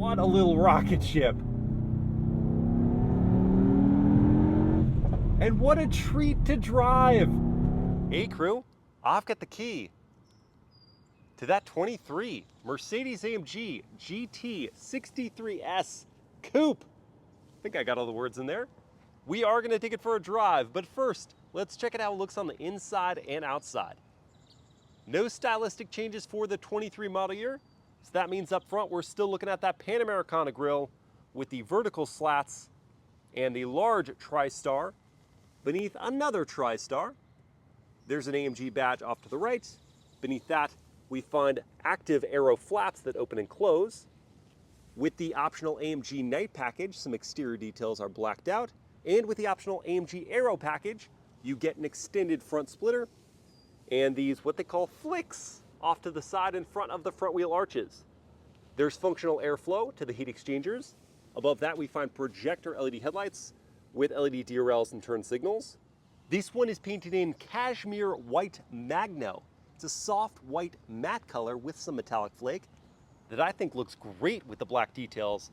What a little rocket ship. And what a treat to drive. Hey crew, I've got the key to that 23 Mercedes-AMG GT63 S coupe. I think I got all the words in there. We are gonna take it for a drive, but first, let's check out how it looks on the inside and outside. No stylistic changes for the 23 model year, so that means up front we're still looking at that Panoramic grille with the vertical slats and the large tri-star. Beneath another tri-star, there's an AMG badge off to the right. Beneath that, we find active aero flaps that open and close. With the optional AMG night package, some exterior details are blacked out. And with the optional AMG aero package, you get an extended front splitter and these what they call flicks off to the side and front of the front wheel arches. There's functional airflow to the heat exchangers. Above that, we find projector LED headlights with LED DRLs and turn signals. This one is painted in Cashmere White Magno. It's a soft white matte color with some metallic flake that I think looks great with the black details,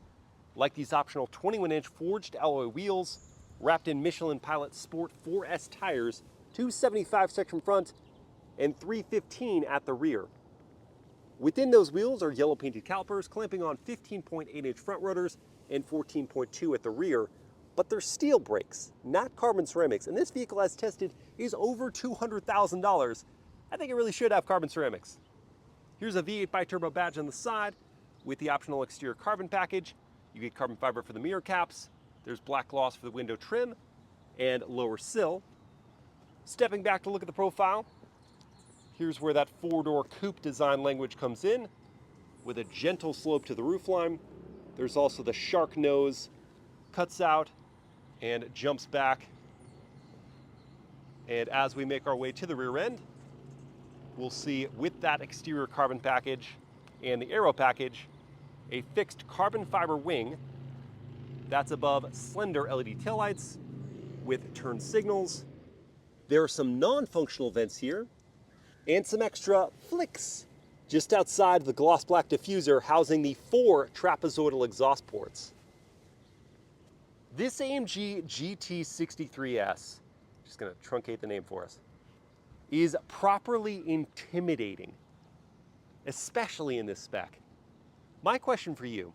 like these optional 21-inch forged alloy wheels wrapped in Michelin Pilot Sport 4S tires, 275 section front and 315 at the rear. Within those wheels are yellow painted calipers clamping on 15.8-inch front rotors and 14.2 at the rear, but they're steel brakes, not carbon ceramics, and this vehicle, as tested, is over $200,000. I think it really should have carbon ceramics. Here's a V8 bi-turbo badge on the side with the optional exterior carbon package. You get carbon fiber for the mirror caps. There's black gloss for the window trim and lower sill. Stepping back to look at the profile, here's where that four-door coupe design language comes in with a gentle slope to the roofline. There's also the shark nose, cuts out and jumps back. And as we make our way to the rear end, we'll see with that exterior carbon package and the aero package, a fixed carbon fiber wing that's above slender LED taillights with turn signals. There are some non-functional vents here and some extra flicks just outside the gloss black diffuser housing the 4 trapezoidal exhaust ports. This AMG GT63 S, just gonna truncate the name for us, is properly intimidating, especially in this spec. My question for you,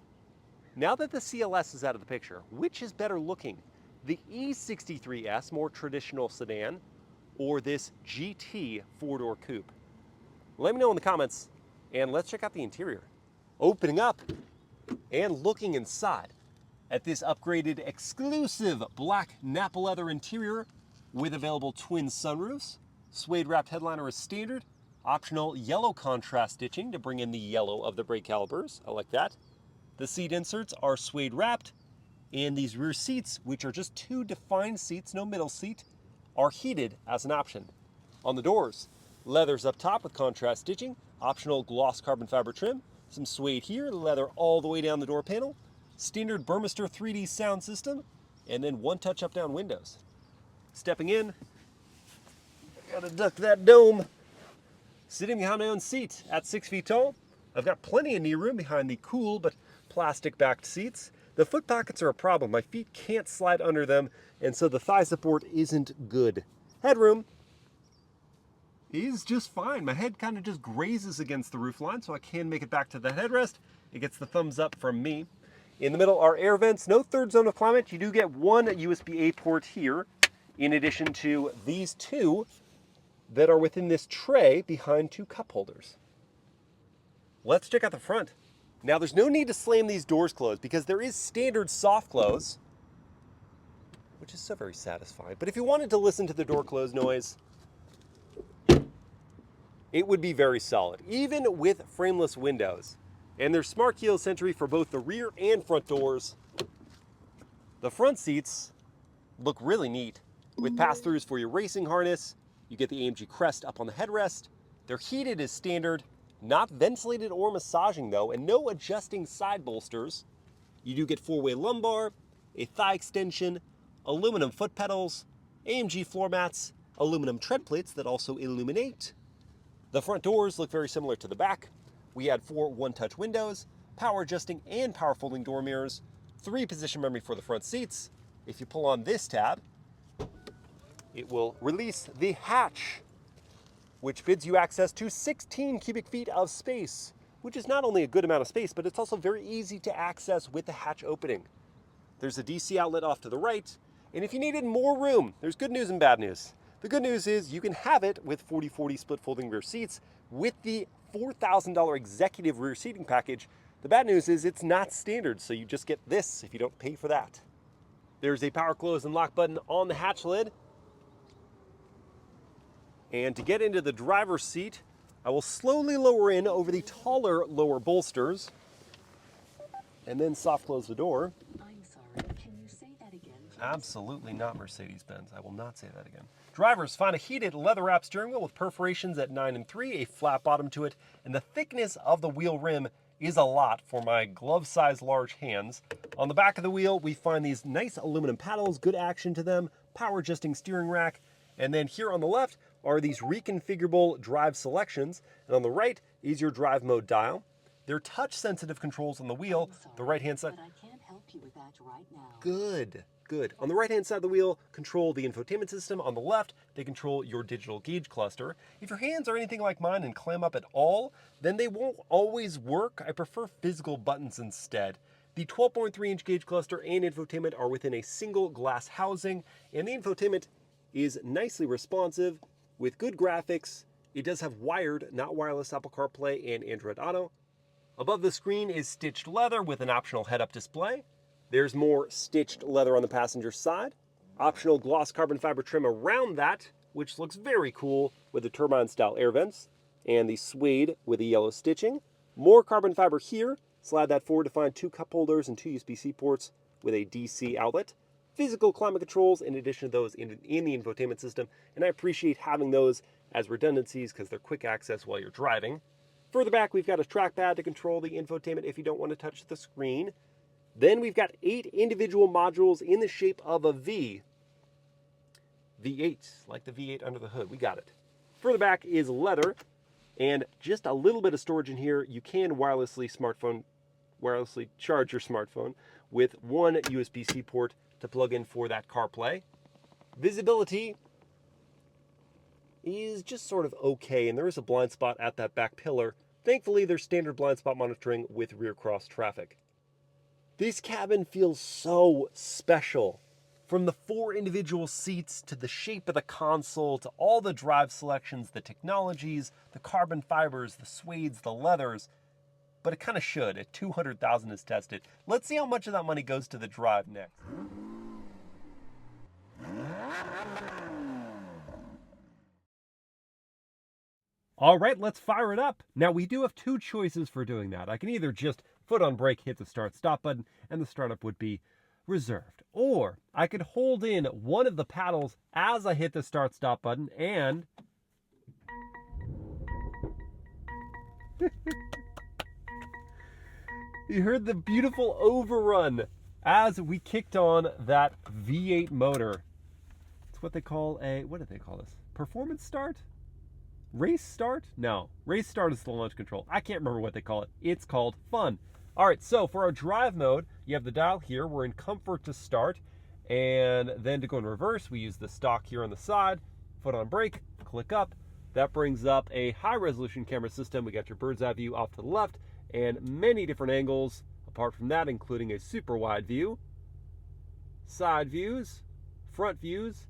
now that the CLS is out of the picture, which is better looking? The E63S, more traditional sedan, or this GT 4-door coupe? Let me know in the comments, and let's check out the interior. Opening up and looking inside at this upgraded exclusive black Nappa leather interior with available twin sunroofs. Suede wrapped headliner is standard. Optional yellow contrast stitching to bring in the yellow of the brake calipers. I like that. The seat inserts are suede wrapped, and these rear seats, which are just 2 defined seats, no middle seat, are heated as an option. On the doors, leathers up top with contrast stitching, optional gloss carbon fiber trim, some suede here, leather all the way down the door panel, standard Burmester 3D sound system, and then 1 touch up down windows. Stepping in, gotta duck that dome. Sitting behind my own seat at 6 feet tall, I've got plenty of knee room behind the cool but plastic backed seats. The foot pockets are a problem. My feet can't slide under them, and so the thigh support isn't good. Headroom is just fine. My head kind of just grazes against the roofline, so I can make it back to the headrest. It gets the thumbs up from me. In the middle are air vents, no third zone of climate. You do get 1 USB-A port here, in addition to these 2 that are within this tray behind 2 cup holders. Let's check out the front. Now there's no need to slam these doors closed because there is standard soft close, which is so very satisfying. But if you wanted to listen to the door close noise, it would be very solid, even with frameless windows. And there's smart keyless entry for both the rear and front doors. The front seats look really neat with pass-throughs for your racing harness. You get the AMG crest up on the headrest. They're heated as standard, not ventilated or massaging though, and no adjusting side bolsters. You do get 4-way lumbar, a thigh extension, aluminum foot pedals, AMG floor mats, aluminum tread plates that also illuminate. The front doors look very similar to the back. We had 4 one-touch windows, power adjusting and power folding door mirrors, 3 position memory for the front seats. If you pull on this tab, it will release the hatch, which bids you access to 16 cubic feet of space, which is not only a good amount of space, but it's also very easy to access with the hatch opening. There's a DC outlet off to the right, and if you needed more room, there's good news and bad news. The good news is you can have it with 40/40 split folding rear seats with the $4,000 executive rear seating package. The bad news is it's not standard, so you just get this if you don't pay for that. There's a power close and lock button on the hatch lid. And to get into the driver's seat, I will slowly lower in over the taller lower bolsters and then soft close the door. I'm sorry, can you say that again, please? Absolutely not Mercedes-Benz. I will not say that again. Drivers find a heated leather wrap steering wheel with perforations at 9 and 3, a flat bottom to it, and the thickness of the wheel rim is a lot for my glove-sized large hands. On the back of the wheel, we find these nice aluminum paddles, good action to them, power adjusting steering rack, and then here on the left are these reconfigurable drive selections, and on the right is your drive mode dial. They're touch-sensitive controls on the wheel. The right-hand side. But I can't help you with that right now. Good. On the right-hand side of the wheel, control the infotainment system. On the left, they control your digital gauge cluster. If your hands are anything like mine and clam up at all, then they won't always work. I prefer physical buttons instead. The 12.3-inch gauge cluster and infotainment are within a single glass housing, and the infotainment is nicely responsive with good graphics. It does have wired, not wireless Apple CarPlay and Android Auto. Above the screen is stitched leather with an optional head-up display. There's more stitched leather on the passenger side. Optional gloss carbon fiber trim around that, which looks very cool with the turbine-style air vents, and the suede with the yellow stitching. More carbon fiber here. Slide that forward to find 2 cup holders and 2 USB-C ports with a DC outlet. Physical climate controls in addition to those in the infotainment system, and I appreciate having those as redundancies because they're quick access while you're driving. Further back, we've got a trackpad to control the infotainment if you don't want to touch the screen. Then we've got 8 individual modules in the shape of a V. V8, like the V8 under the hood. We got it. Further back is leather, and just a little bit of storage in here. You can wirelessly charge your smartphone with 1 USB-C port to plug in for that CarPlay. Visibility is just sort of okay, and there is a blind spot at that back pillar. Thankfully, there's standard blind spot monitoring with rear cross traffic. This cabin feels so special. From the 4 individual seats to the shape of the console to all the drive selections, the technologies, the carbon fibers, the suedes, the leathers. But it kind of should at $200,000 is tested. Let's see how much of that money goes to the drive next. All right, let's fire it up. Now we do have 2 choices for doing that. I can either just foot on brake, hit the start stop button, and the startup would be reserved. Or I could hold in one of the paddles as I hit the start stop button and you heard the beautiful overrun as we kicked on that V8 motor. It's what they call what do they call this? Performance start? Race start? No. Race start is the launch control. I can't remember what they call it. It's called fun. All right, so for our drive mode, you have the dial here. We're in comfort to start. And then to go in reverse, we use the stock here on the side. Foot on brake, click up. That brings up a high-resolution camera system. We got your bird's eye view off to the left and many different angles. Apart from that, including a super wide view, side views, front views,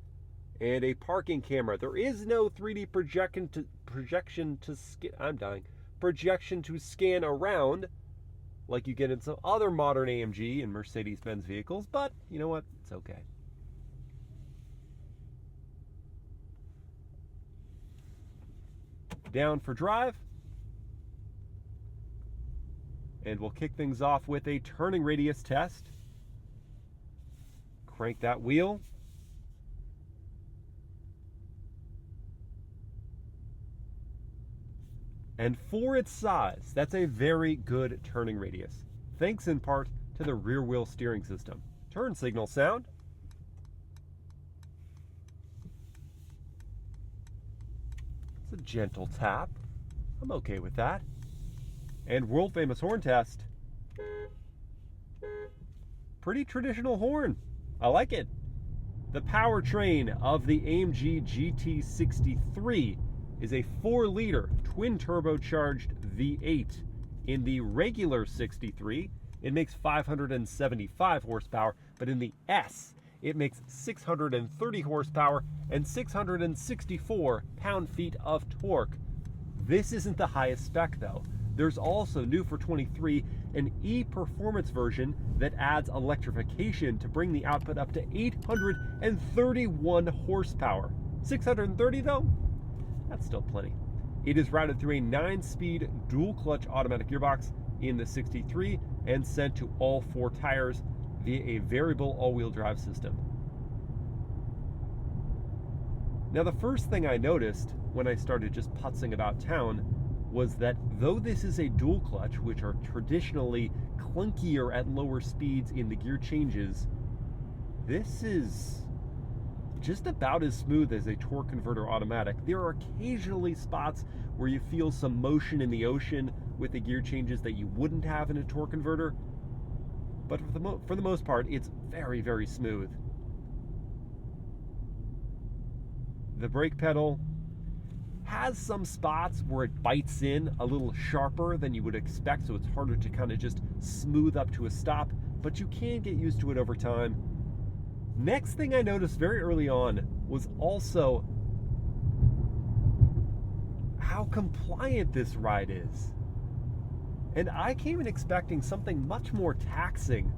and a parking camera. There is no 3D projection to scan around like you get in some other modern AMG and Mercedes-Benz vehicles, but you know what? It's okay. Down for drive. And we'll kick things off with a turning radius test. Crank that wheel. And for its size, that's a very good turning radius, thanks in part to the rear wheel steering system. Turn signal sound. It's a gentle tap. I'm okay with that. And world famous horn test. pretty traditional horn. I like it. The powertrain of the AMG GT63 is a 4-liter twin-turbocharged V8. In the regular 63, it makes 575 horsepower, but in the S, it makes 630 horsepower and 664 pound-feet of torque. This isn't the highest spec though. There's also, new for 23, an E-Performance version that adds electrification to bring the output up to 831 horsepower. 630 though? That's still plenty. It is routed through a 9-speed dual-clutch automatic gearbox in the 63 and sent to all 4 tires via a variable all-wheel drive system. Now, the first thing I noticed when I started just putzing about town was that though this is a dual clutch, which are traditionally clunkier at lower speeds in the gear changes, this is just about as smooth as a torque converter automatic. There are occasionally spots where you feel some motion in the ocean with the gear changes that you wouldn't have in a torque converter, but for the most part, it's very, very smooth. The brake pedal has some spots where it bites in a little sharper than you would expect, so it's harder to kind of just smooth up to a stop, but you can get used to it over time. Next thing I noticed very early on was also how compliant this ride is. And I came in expecting something much more taxing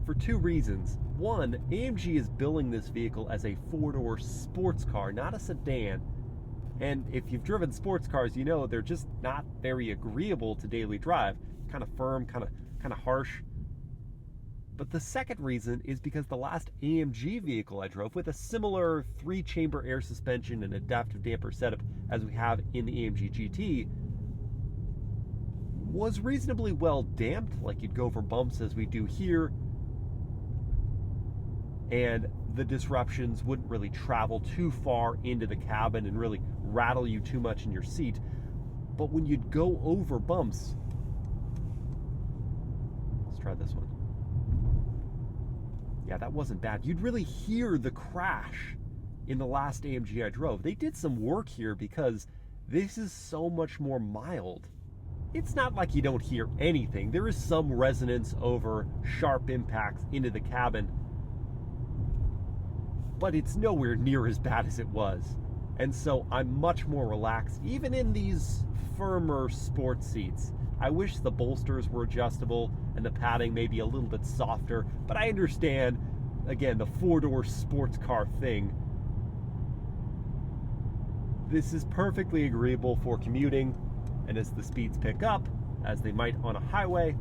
for 2 reasons. One, AMG is billing this vehicle as a 4-door sports car, not a sedan. And if you've driven sports cars, you know they're just not very agreeable to daily drive. Kind of firm, kind of harsh. But the second reason is because the last AMG vehicle I drove, with a similar 3-chamber air suspension and adaptive damper setup as we have in the AMG GT, was reasonably well damped, like you'd go over bumps as we do here, and the disruptions wouldn't really travel too far into the cabin and really rattle you too much in your seat. But when you'd go over bumps, let's try this one. Yeah, that wasn't bad. You'd really hear the crash in the last AMG I drove. They did some work here because this is so much more mild. It's not like you don't hear anything. There is some resonance over sharp impacts into the cabin, but it's nowhere near as bad as it was. And so I'm much more relaxed, even in these firmer sports seats. I wish the bolsters were adjustable and the padding maybe a little bit softer, but I understand, again, the 4-door sports car thing. This is perfectly agreeable for commuting, and as the speeds pick up, as they might on a highway,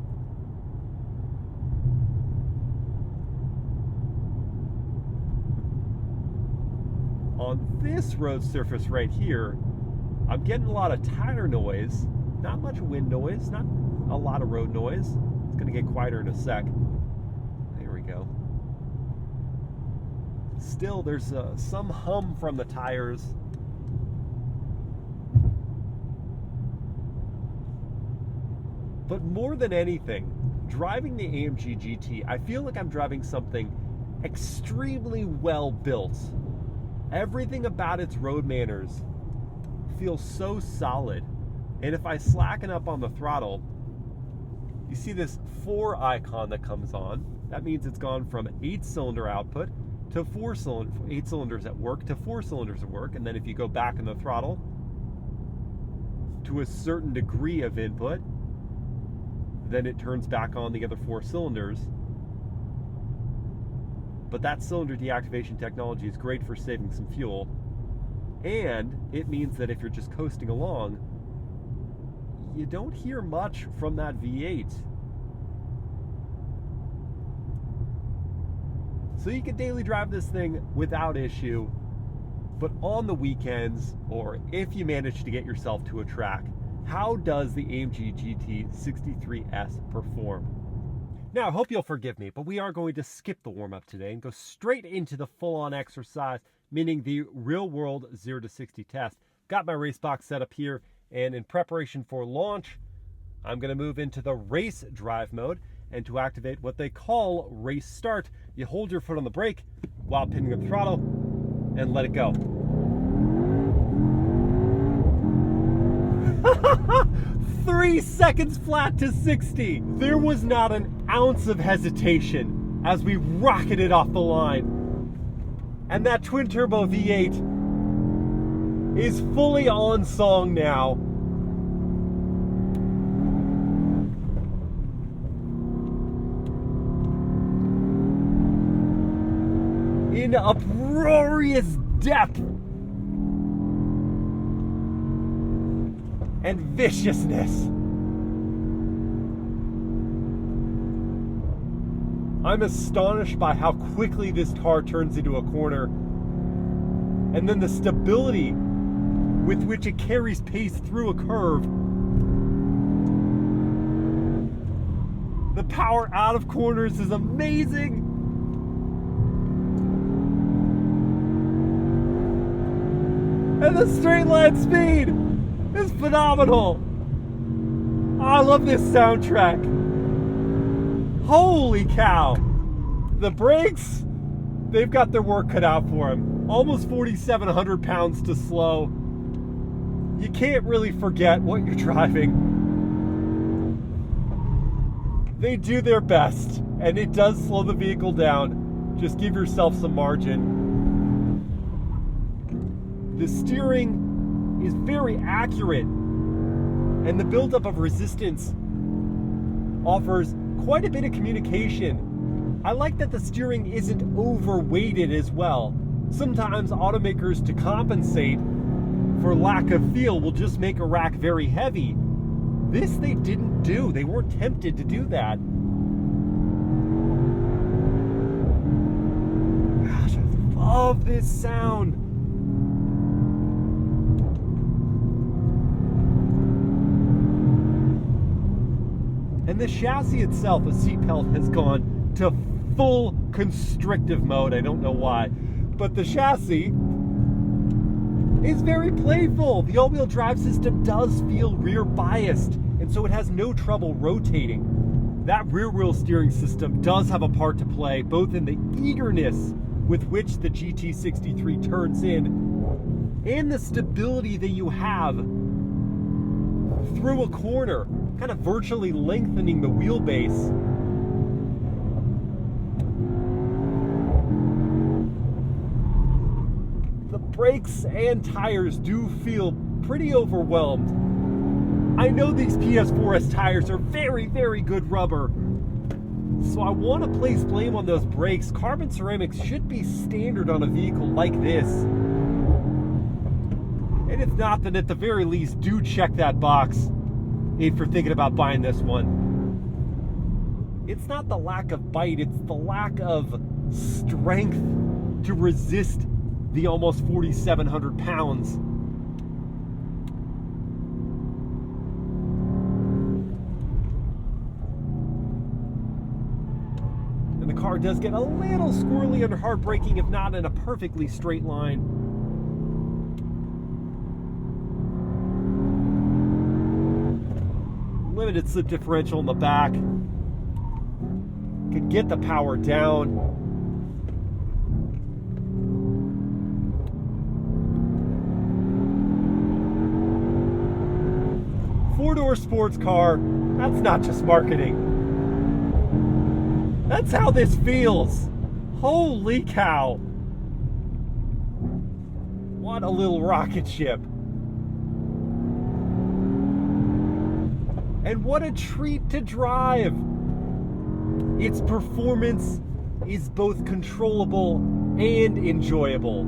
on this road surface right here, I'm getting a lot of tire noise, not much wind noise, not a lot of road noise. It's going to get quieter in a sec. There we go. Still, there's some hum from the tires. But more than anything, driving the AMG GT, I feel like I'm driving something extremely well built. Everything about its road manners feels so solid. And if I slacken up on the throttle, you see this 4 icon that comes on. That means it's gone from 8-cylinder output to 8 cylinders at work to 4 cylinders at work. And then if you go back in the throttle to a certain degree of input, then it turns back on the other 4 cylinders. But that cylinder deactivation technology is great for saving some fuel. And it means that if you're just coasting along, you don't hear much from that V8. So you can daily drive this thing without issue, but on the weekends, or if you manage to get yourself to a track, how does the AMG GT63 S perform? Now, I hope you'll forgive me, but we are going to skip the warm-up today and go straight into the full-on exercise, meaning the real-world 0 to 60 test. Got my race box set up here, and in preparation for launch, I'm going to move into the race drive mode. And to activate what they call race start, you hold your foot on the brake while pinning the throttle and let it go. 3 seconds flat to 60. There was not an ounce of hesitation as we rocketed off the line. And that twin turbo V8 is fully on song now. In uproarious depth and viciousness. I'm astonished by how quickly this car turns into a corner, and then the stability with which it carries pace through a curve. The power out of corners is amazing. And the straight line speed is phenomenal. I love this soundtrack. Holy cow. The brakes, they've got their work cut out for them. Almost 4,700 pounds to slow. You can't really forget what you're driving. They do their best, and it does slow the vehicle down. Just give yourself some margin. The steering is very accurate, and the buildup of resistance offers quite a bit of communication. I like that the steering isn't overweighted as well. Sometimes automakers, to compensate for lack of feel, will just make a rack very heavy. This they didn't do. They weren't tempted to do that. Gosh, I love this sound. And the chassis itself, the seat belt has gone to full constrictive mode. I don't know why. But the chassis is very playful. The all-wheel drive system does feel rear biased, and so it has no trouble rotating. That rear wheel steering system does have a part to play, both in the eagerness with which the GT63 turns in and the stability that you have through a corner, kind of virtually lengthening the wheelbase. The brakes and tires do feel pretty overwhelmed. I know these PS4S tires are very, very good rubber, so I want to place blame on those brakes. Carbon ceramics should be standard on a vehicle like this. And if not, then at the very least, do check that box if you're thinking about buying this one. It's not the lack of bite, it's the lack of strength to resist the almost 4,700 pounds. And the car does get a little squirrely under hard braking, if not in a perfectly straight line. Limited slip differential in the back. Could get the power down. Four-door sports car, that's not just marketing. That's how this feels. Holy cow. What a little rocket ship. And what a treat to drive. Its performance is both controllable and enjoyable.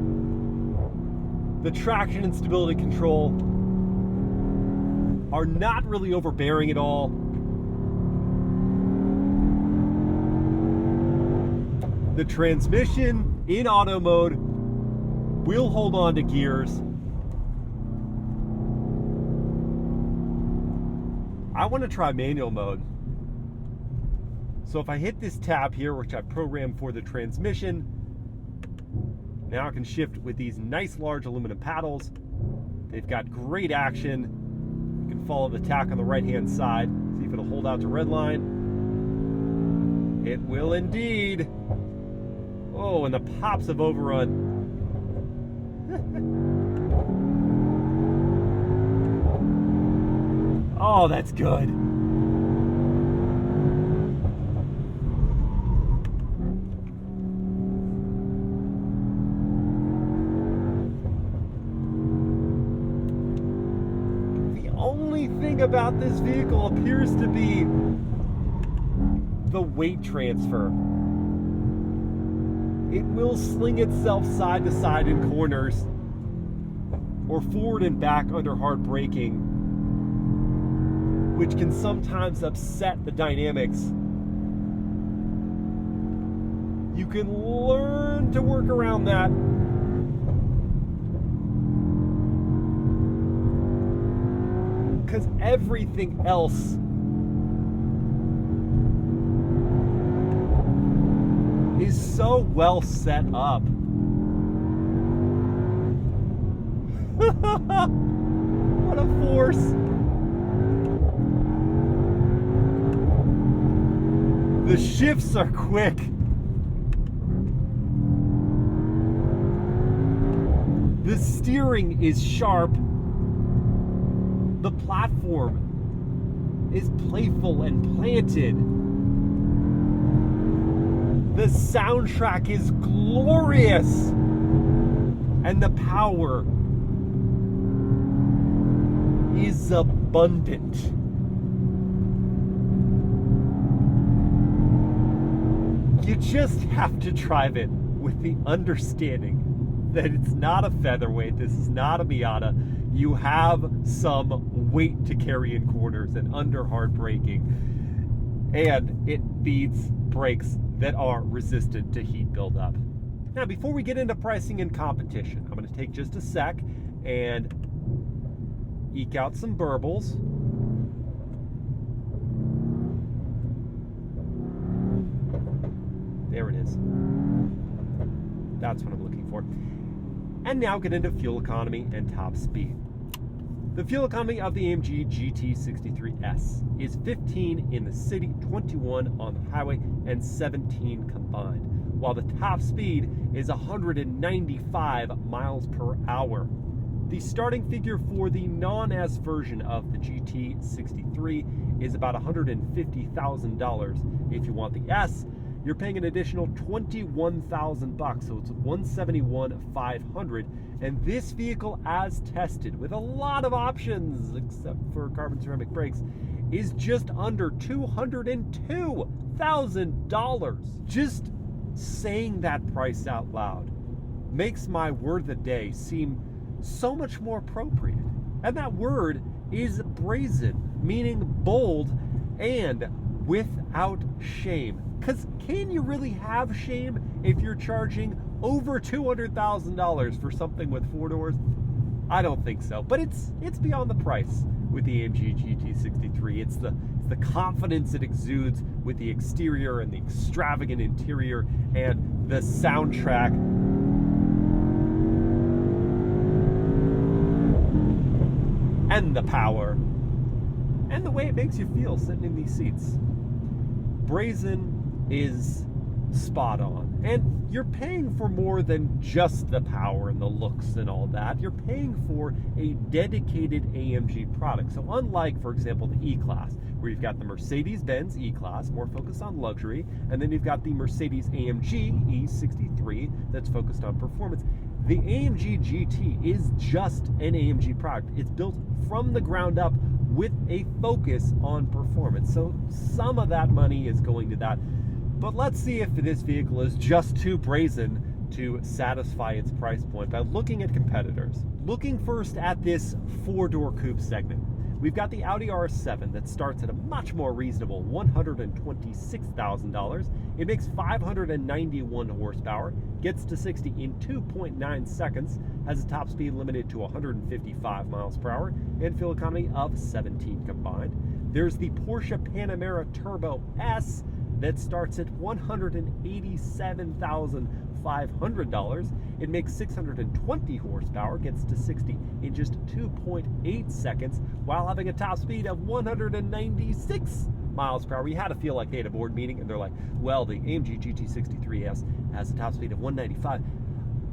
The traction and stability control are not really overbearing at all. The transmission in auto mode will hold on to gears. I want to try manual mode. So if I hit this tab here, which I programmed for the transmission, now I can shift with these nice large aluminum paddles. They've got great action. You can follow the tack on the right-hand side, see if it'll hold out to red line. It will indeed. Oh, and the pops of overrun. Oh, that's good. The only thing about this vehicle appears to be the weight transfer. It will sling itself side to side in corners or forward and back under hard braking, which can sometimes upset the dynamics. You can learn to work around that. Because everything else is so well set up. What a force. The shifts are quick. The steering is sharp. The platform is playful and planted. The soundtrack is glorious. And the power is abundant. You just have to drive it with the understanding that it's not a featherweight, this is not a Miata. You have some weight to carry in corners and under hard braking. And it feeds brakes that are resistant to heat buildup. Now, before we get into pricing and competition, I'm going to take just a sec and eke out some burbles. There it is. That's what I'm looking for. And now get into fuel economy and top speed. The fuel economy of the AMG GT63 S is 15 in the city, 21 on the highway, and 17 combined, while the top speed is 195 miles per hour. The starting figure for the non-S version of the GT63 is about $150,000. If you want the S, you're paying an additional $21,000, so it's $171,500. And this vehicle, as tested with a lot of options except for carbon ceramic brakes, is just under $202,000. Just saying that price out loud makes my word of the day seem so much more appropriate. And that word is brazen, meaning bold and without shame. Because can you really have shame if you're charging over $200,000 for something with 4 doors? I don't think so. But it's beyond the price with the AMG GT63. It's the confidence it exudes with the exterior and the extravagant interior and the soundtrack. And the power. And the way it makes you feel sitting in these seats. Brazen is spot on. And you're paying for more than just the power and the looks and all that. You're paying for a dedicated AMG product. So unlike, for example, the E-Class, where you've got the Mercedes-Benz E-Class, more focused on luxury, and then you've got the Mercedes-AMG E63 that's focused on performance, the AMG GT is just an AMG product. It's built from the ground up with a focus on performance. So some of that money is going to that. But let's see if this vehicle is just too brazen to satisfy its price point by looking at competitors. Looking first at this 4-door coupe segment, we've got the Audi R7 that starts at a much more reasonable $126,000. It makes 591 horsepower, gets to 60 in 2.9 seconds, has a top speed limited to 155 miles per hour, and fuel economy of 17 combined. There's the Porsche Panamera Turbo S that starts at $187,500. It makes 620 horsepower, gets to 60 in just 2.8 seconds, while having a top speed of 196 miles per hour. You had to feel like they had a board meeting and they're like, well, the AMG GT63 S has a top speed of 195.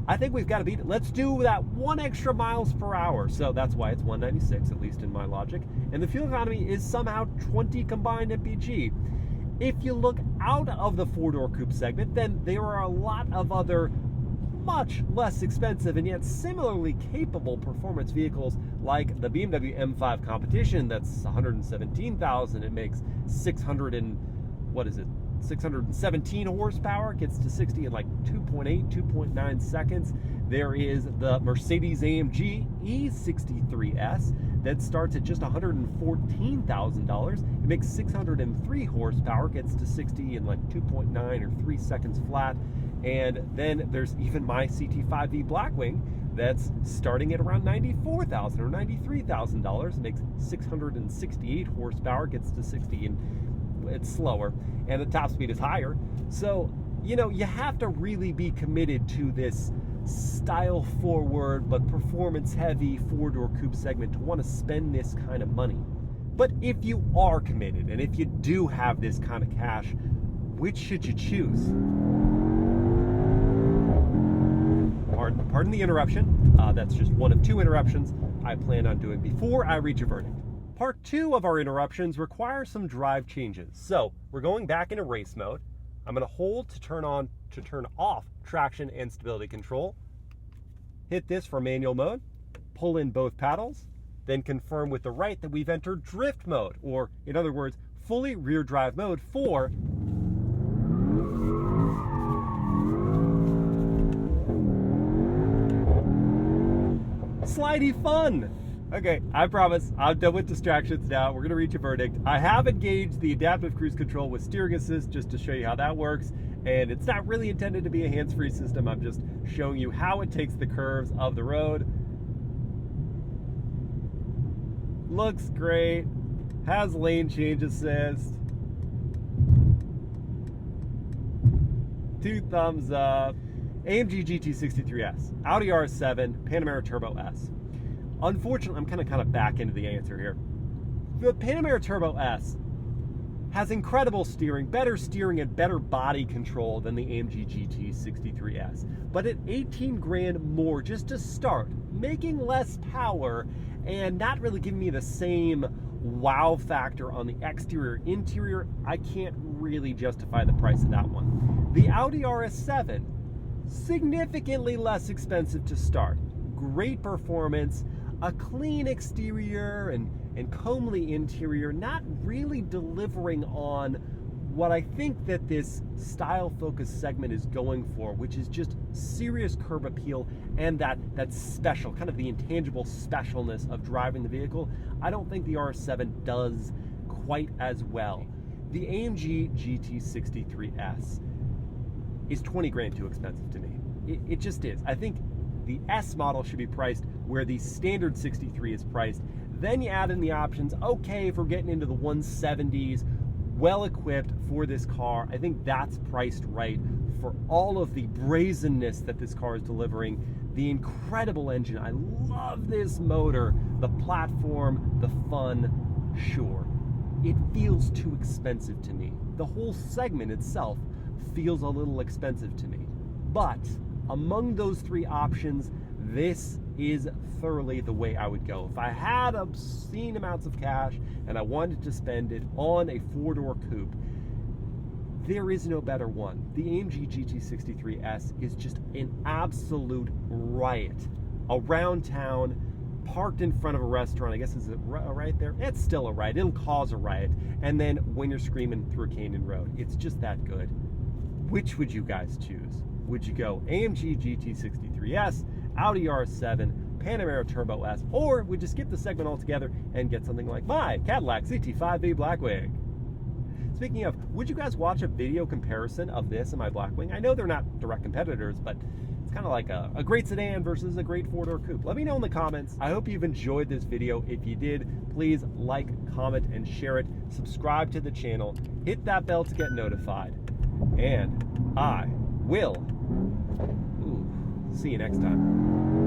I think we've got to beat it. Let's do that 1 extra miles per hour. So that's why it's 196, at least in my logic. And the fuel economy is somehow 20 combined MPG. If you look out of the four-door coupe segment, then there are a lot of other much less expensive and yet similarly capable performance vehicles like the BMW M5 Competition. That's $117,000. It makes 617 horsepower, gets to 60 in like 2.9 seconds. There is the Mercedes-AMG E63 S that starts at just $114,000. It makes 603 horsepower, gets to 60 in like 2.9 or 3 seconds flat. And then there's even my CT5V Blackwing that's starting at around $94,000 or $93,000. It makes 668 horsepower, gets to 60 and it's slower, and the top speed is higher. So, you know, you have to really be committed to this style forward but performance heavy four-door coupe segment to want to spend this kind of money. But if you are committed and if you do have this kind of cash, which should you choose? Pardon the interruption. That's just one of 2 interruptions I plan on doing before I reach a verdict. Part 2 of our interruptions requires some drive changes. So we're going back into race mode. I'm going to hold to turn off traction and stability control. Hit this for manual mode. Pull in both paddles. Then confirm with the right that we've entered drift mode, or in other words, fully rear drive mode for slidey fun. Okay, I promise I'm done with distractions now. We're gonna reach a verdict. I have engaged the adaptive cruise control with steering assist just to show you how that works. And it's not really intended to be a hands-free system. I'm just showing you how it takes the curves of the road. Looks great. Has lane change assist. 2 thumbs up. AMG GT63 S, Audi R7, Panamera Turbo S. Unfortunately, I'm kind of back into the answer here. The Panamera Turbo S has incredible steering, better steering and better body control than the AMG GT63 S. But at 18 grand more just to start, making less power and not really giving me the same wow factor on the exterior interior, I can't really justify the price of that one. The Audi RS7, significantly less expensive to start. Great performance, a clean exterior and comely interior, not really delivering on what I think that this style-focused segment is going for, which is just serious curb appeal and that special, kind of the intangible specialness of driving the vehicle. I don't think the RS7 does quite as well. The AMG GT63 S is 20 grand too expensive to me. It just is. I think the S model should be priced where the standard 63 is priced. Then you add in the options. Okay, if we're getting into the 170s, well equipped for this car, I think that's priced right for all of the brazenness that this car is delivering. The incredible engine. I love this motor. The platform, the fun, sure. It feels too expensive to me. The whole segment itself feels a little expensive to me. But among those 3 options, this is thoroughly the way I would go. If I had obscene amounts of cash and I wanted to spend it on a 4-door coupe, there is no better one. The AMG GT63 S is just an absolute riot. Around town, parked in front of a restaurant, I guess is it right there? It's still a riot. It'll cause a riot. And then when you're screaming through a canyon road, it's just that good. Which would you guys choose? Would you go AMG GT63 S, Audi R7, Panamera Turbo S, or would you skip the segment altogether and get something like my Cadillac CT5V Blackwing? Speaking of, would you guys watch a video comparison of this and my Blackwing? I know they're not direct competitors, but it's kind of like a great sedan versus a great 4-door coupe. Let me know in the comments. I hope you've enjoyed this video. If you did, please like, comment, and share it. Subscribe to the channel. Hit that bell to get notified. And I will see you next time.